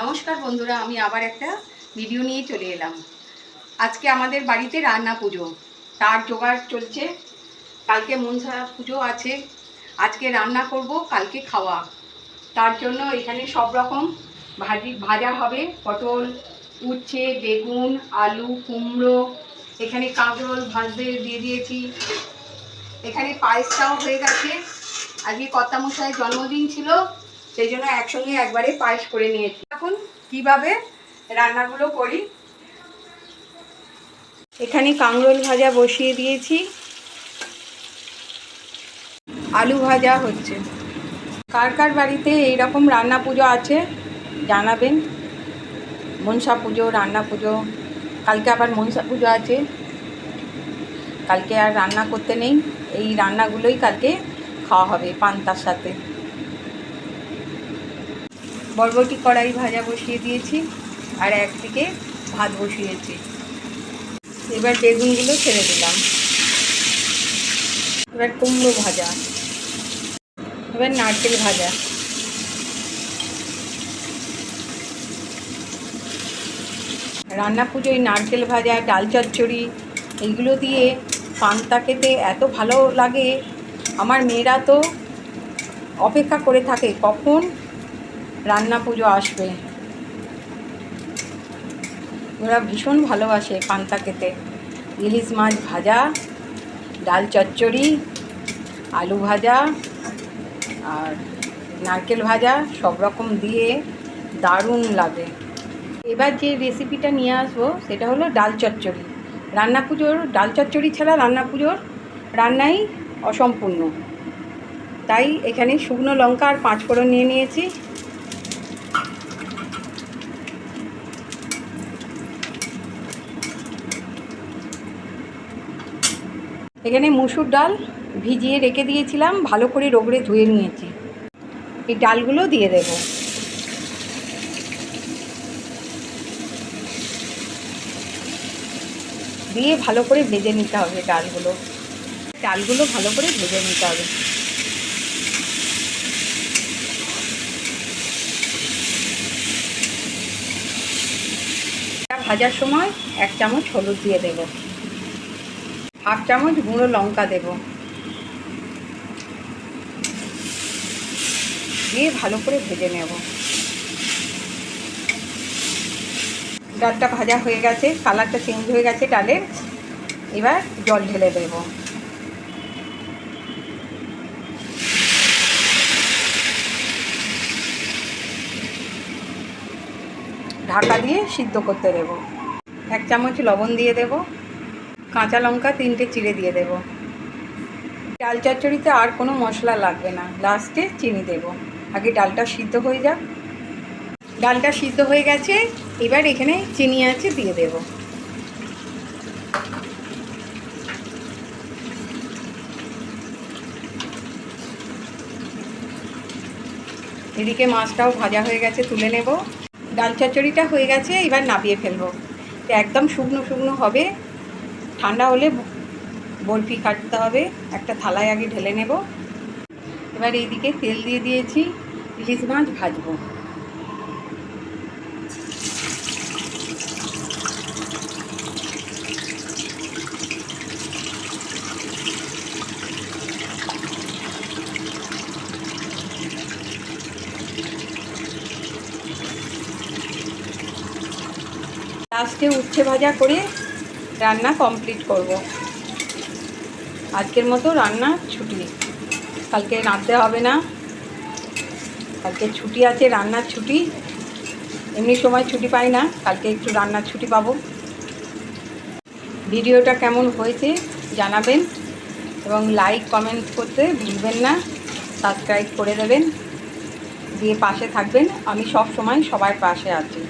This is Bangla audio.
নমস্কার বন্ধুরা, আমি আবার একটা ভিডিও নিয়ে চলে এলাম। আজকে আমাদের বাড়িতে রান্না পুজো, তার জোগাড় চলছে। কালকে মনসা পুজো আছে, আজকে রান্না করব, কালকে খাওয়া। তার জন্য এখানে সব রকম ভাজা হবে। পটল, উচ্ছে, বেগুন, আলু, কুমড়ো, এখানে কাঁকরোল ভাজতে দিয়ে দিয়েছি। এখানে পায়েসটাও হয়ে গেছে। আজকে কর্তামশাইয়ের জন্মদিন ছিল, সেই জন্য একসঙ্গে একবারে পায়েস করে নিয়েছি। এখন কিভাবে রান্নাগুলো করি। এখানে কাঁকরোল ভাজা বসিয়ে দিয়েছি, আলু ভাজা হচ্ছে। কার কার বাড়িতে এইরকম রান্না পুজো আছে জানাবেন। মনসা পুজো, রান্না পুজো, কালকে আবার মনসা পুজো আছে। কালকে আর রান্না করতে নেই, এই রান্নাগুলোই কালকে খাওয়া হবে পান্তার সাথে। বরবটি কড়াই ভাজা বসিয়ে দিয়েছি, আর একদিকে ভাত বসিয়েছি। এবার বেগুনগুলো ছেড়ে দিলাম। এবার কুমড়ো ভাজা, এবার নারকেল ভাজা। রান্না পুজোয় নারকেল ভাজা, ডাল চচ্চড়ি এইগুলো দিয়ে পান্তা খেতে এত ভালো লাগে। আমার মেয়েরা তো অপেক্ষা করে থাকে কখন রান্না পুজো আসবে। ওরা ভীষণ ভালোবাসে পান্তা খেতে। ইলিশ মাছ ভাজা, ডাল চচ্চড়ি, আলু ভাজা আর নারকেল ভাজা সব রকম দিয়ে দারুণ লাগে। এবার যে রেসিপিটা নিয়ে আসবো সেটা হলো ডাল চচ্চড়ি। রান্না পুজোর ডাল চচ্চড়ি ছাড়া রান্না পুজোর রান্নাই অসম্পূর্ণ। তাই এখানে শুকনো লঙ্কা আর 5 ফোড়ন নিয়ে নিয়েছি। এখানে মুসুর ডাল ভিজিয়ে রেখে দিয়েছিলাম, ভালো করে রগড়ে ধুয়ে নিয়েছি। এই ডালগুলো দিয়ে দেব। দিয়ে ভালো করে ভেজে নিতে হবে ডালগুলো ভালো করে ভেজে নিতে হবে। ভাজার সময় 1 চামচ হলুদ দিয়ে দেব, 1/2 চামচ গুঁড়ো লঙ্কা দেব, দিয়ে ভালো করে ভেজে নেব। ডালটা ভাজা হয়ে গেছে, কালারটা চেঞ্জ হয়ে গেছে ডালের। এবার জল ঢেলে দেব। ঢাকা দিয়ে সিদ্ধ করতে দেব। 1 চামচ লবণ দিয়ে দেব, কাঁচা লঙ্কা 3টে চিড়ে দিয়ে দেব। ডাল চচ্চড়িতে আর কোনো মশলা লাগবে না, লাস্টে চিনি দেব। আগে ডালটা সিদ্ধ হয়ে যাক। ডালটা সিদ্ধ হয়ে গেছে, এবার এখানে চিনি আছে দিয়ে দেব। এদিকে মাছটাও ভাজা হয়ে গেছে, তুলে নেব। ডাল চচ্চড়িটা হয়ে গেছে, এবার নামিয়ে ফেলবো। একদম শুকনো শুকনো হবে, ঠান্ডা হলে বরফি কাটতে হবে। একটা থালায় আগে ঢেলে নেব। এবার এইদিকে তেল দিয়ে দিয়েছি, ইলিশ মাছ ভাজবো। লাস্টে উচ্ছে ভাজা করে রান্না কমপ্লিট করব। আজকের মতো রান্না ছুটি, কালকে রাঁধতে হবে না। কালকে ছুটি আছে, রান্নার ছুটি। এমনি সময় ছুটি পাই না, কালকে একটু রান্নার ছুটি পাবো। ভিডিওটা কেমন হয়েছে জানাবেন, এবং লাইক কমেন্ট করতে ভুলবেন না। সাবস্ক্রাইব করে দেবেন, দিয়ে পাশে থাকবেন। আমি সব সময় সবার পাশে আছি।